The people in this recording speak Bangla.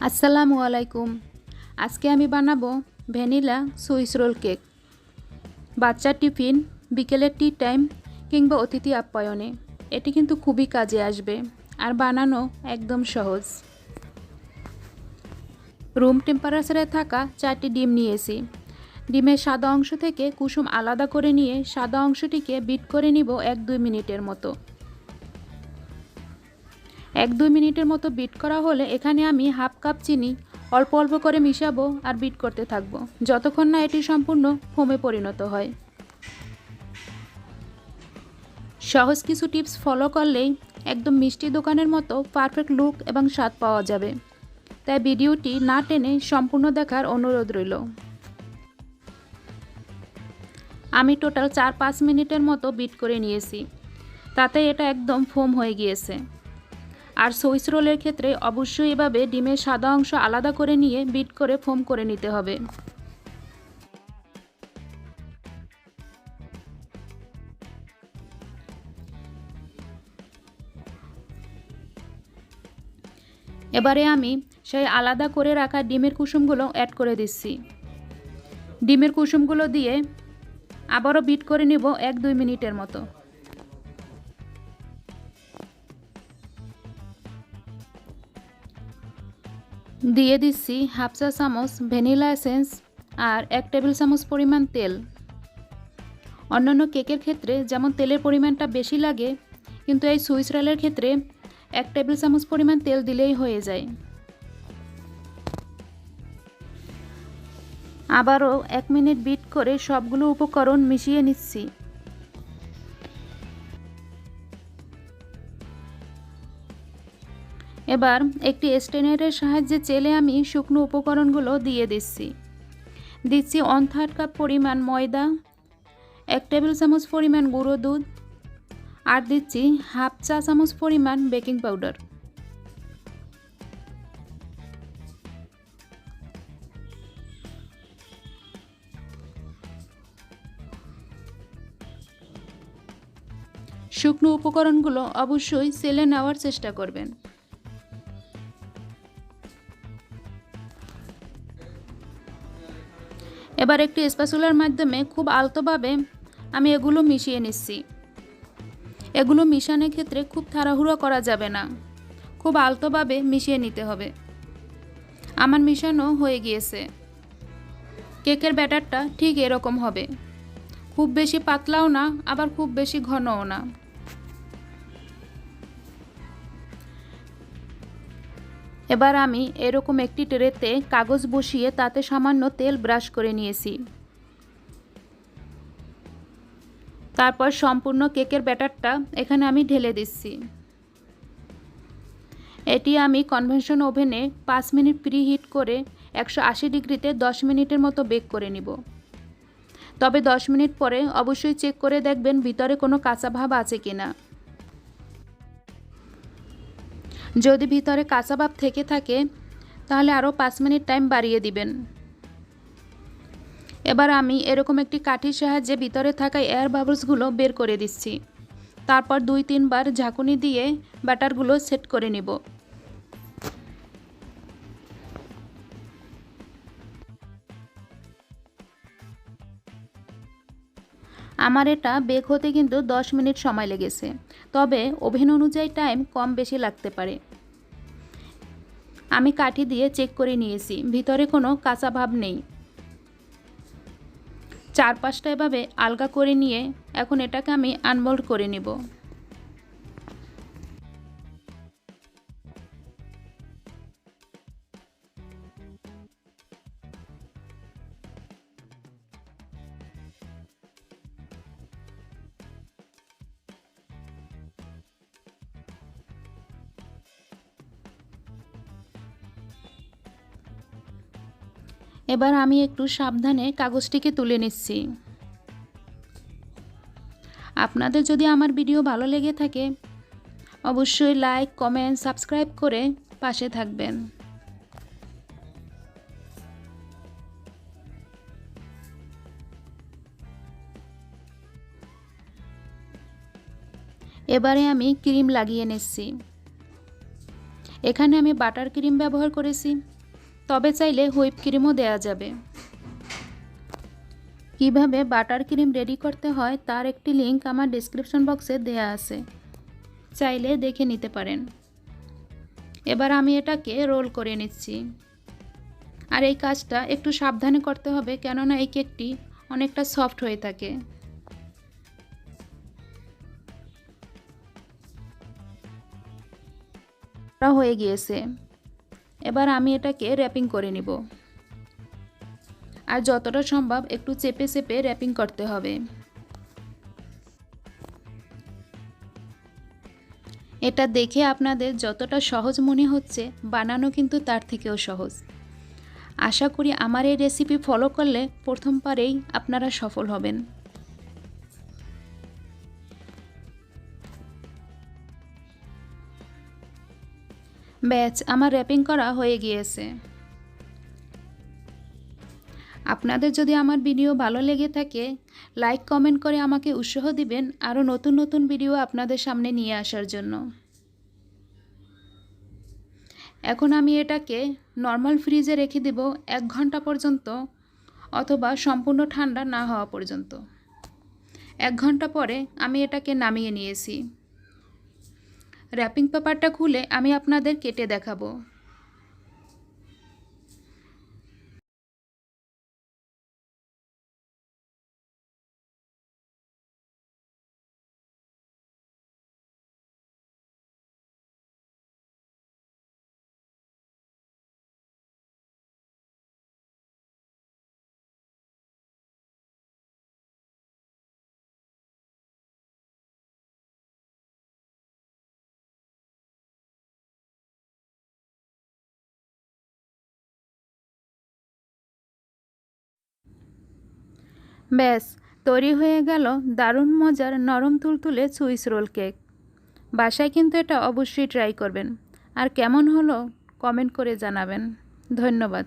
আসসালামু আলাইকুম। আজকে আমি বানাবো ভ্যানিলা সুইস রোল কেক। বাচ্চার টিফিন, বিকেলের টি টাইম কিংবা অতিথি আপ্যায়নে এটি কিন্তু খুবই কাজে আসবে আর বানানো একদম সহজ। রুম টেম্পারেচারে থাকা 4টি ডিম নিয়েছি। ডিমের সাদা অংশ থেকে কুসুম আলাদা করে নিয়ে সাদা অংশটিকে বিট করে নিব 1-2 মিনিটের মতো। 1-2 মিনিটের মতো বিট করা হলে এখানে আমি হাফ কাপ চিনি অল্প অল্প করে মিশাবো আর বিট করতে থাকবো যতক্ষণ না এটি সম্পূর্ণ ফোমে পরিণত হয়। সহজ কিছু টিপস ফলো করলেই একদম মিষ্টি দোকানের মতো পারফেক্ট লুক এবং স্বাদ পাওয়া যাবে, তাই ভিডিওটি না টেনে সম্পূর্ণ দেখার অনুরোধ রইল। আমি টোটাল 4-5 মিনিটের মতো বিট করে নিয়েছি, তাতে এটা একদম ফোম হয়ে গিয়েছে। আর সুইস রোলের ক্ষেত্রে অবশ্যই এভাবে ডিমের সাদা অংশ আলাদা করে নিয়ে বিট করে ফোম করে নিতে হবে। এবারে আমি সেই আলাদা করে রাখা ডিমের কুসুমগুলো অ্যাড করে দিচ্ছি। ডিমের কুসুমগুলো দিয়ে আবারও বিট করে নেব 1-2 মিনিটের মতো। দিয়ে দিচ্ছি হাফ চা চামচ ভ্যানিলা এসেন্স আর 1 টেবিল চামচ পরিমাণ তেল। অন্যান্য কেকের ক্ষেত্রে যেমন তেলের পরিমাণটা বেশি লাগে, কিন্তু এই সুইস রোলের ক্ষেত্রে 1 টেবিল চামচ পরিমাণ তেল দিলেই হয়ে যায়। আবারও 1 মিনিট বিট করে সবগুলো উপকরণ মিশিয়ে নিচ্ছি। এবার একটি স্ট্রেনারের সাহায্যে চেলে আমি শুকনো উপকরণগুলো দিয়ে দিচ্ছি 1/3 কাপ পরিমাণ ময়দা, 1 টেবিল চামচ পরিমাণ গুঁড়ো দুধ আর দিচ্ছি হাফ চা চামচ পরিমাণ বেকিং পাউডার। শুকনো উপকরণগুলো অবশ্যই চেলে নেওয়ার চেষ্টা করবেন। এবার একটি স্প্যাচুলার মাধ্যমে খুব আলতোভাবে আমি এগুলো মিশিয়ে নিচ্ছি। এগুলো মিশানোর ক্ষেত্রে খুব তাড়াহুড়ো করা যাবে না, খুব আলতোভাবে মিশিয়ে নিতে হবে। আমার মিশানো হয়ে গিয়েছে। কেকের ব্যাটারটা ঠিক এরকম হবে, খুব বেশি পাতলাও না আবার খুব বেশি ঘনও না। এবার আমি এরকম একটি ট্রেতে কাগজ বসিয়ে তাতে সামান্য তেল ব্রাশ করে নিয়েছি। তারপর সম্পূর্ণ কেকের ব্যাটারটা এখানে আমি ঢেলে দিচ্ছি। এটি আমি কনভেনশন ওভেনে 5 মিনিট প্রিহিট করে 180 ডিগ্রিতে 10 মিনিটের মতো বেক করে নিব। তবে 10 মিনিট পরে অবশ্যই চেক করে দেখবেন ভিতরে কোনো কাঁচা ভাব আছে কিনা। যদি ভিতরে কাঁচা ভাব থেকে থাকে তাহলে আরও 5 মিনিট টাইম বাড়িয়ে দিবেন। এবার আমি এরকম একটি কাঠির সাহায্যে ভিতরে থাকা এয়ার বাবলসগুলো বের করে দিচ্ছি। তারপর 2-3 বার ঝাঁকুনি দিয়ে ব্যাটারগুলো সেট করে নিব। আমার এটা বেক হতে কিন্তু 10 মিনিট সময় লেগেছে, তবে ওভেন অনুযায়ী টাইম কম বেশি লাগতে পারে। আমি কাঠি দিয়ে চেক করে নিয়েছি, ভিতরে কোনো কাঁচা ভাব নেই। 4-5টা এভাবে আলগা করে নিয়ে এখন এটাকে আমি আনমোল্ড করে নেব। এবার আমি একটু সাবধানে কাগজটিকে তুলে নিচ্ছি। আপনাদের যদি আমার ভিডিও ভালো লেগে থাকে অবশ্যই লাইক, কমেন্ট, সাবস্ক্রাইব করে পাশে থাকবেন। এবারে আমি ক্রিম লাগিয়ে নিচ্ছি। এখানে আমি বাটার ক্রিম ব্যবহার করেছি, তবে চাইলে হুইপ ক্রিমও দেওয়া যাবে। কিভাবে বাটার ক্রিম রেডি করতে হয় তার একটি লিংক আমার ডেসক্রিপশন বক্সে দেওয়া আছে, চাইলে দেখে নিতে পারেন। এবার আমি এটাকে রোল করে নিচ্ছি। আর এই কাজটা একটু সাবধানে করতে হবে, কেননা এই কেকটি অনেকটা সফট হয়ে থাকে। হয়ে গিয়েছে। এবার আমি এটাকে র্যাপিং করে নিব। আর যতটা সম্ভব একটু চেপে চেপে র্যাপিং করতে হবে। এটা দেখে আপনাদের যতটা সহজ মনে হচ্ছে, বানানো কিন্তু তার থেকেও সহজ। আশা করি আমার এই রেসিপি ফলো করলে প্রথমবারেই আপনারা সফল হবেন। ব্যাচ আমার র্যাপিং করা হয়ে গিয়েছে। আপনাদের যদি আমার ভিডিও ভালো লেগে থাকে, লাইক কমেন্ট করে আমাকে উৎসাহ দিবেন আরও নতুন নতুন ভিডিও আপনাদের সামনে নিয়ে আসার জন্য। এখন আমি এটাকে নর্মাল ফ্রিজে রেখে দেব 1 ঘন্টা পর্যন্ত, অথবা সম্পূর্ণ ঠান্ডা না হওয়া পর্যন্ত। 1 ঘন্টা পরে আমি এটাকে নামিয়ে নিয়েছি। র্যাপিং পেপারটা খুলে আমি আপনাদের কেটে দেখাবো। ব্যাস তৈরি হয়ে গেল দারুণ মজার নরম তুলতুলে সুইস রোল কেক। বাসায় কিন্তু এটা অবশ্যই ট্রাই করবেন। আর কেমন হলো কমেন্ট করে জানাবেন। ধন্যবাদ।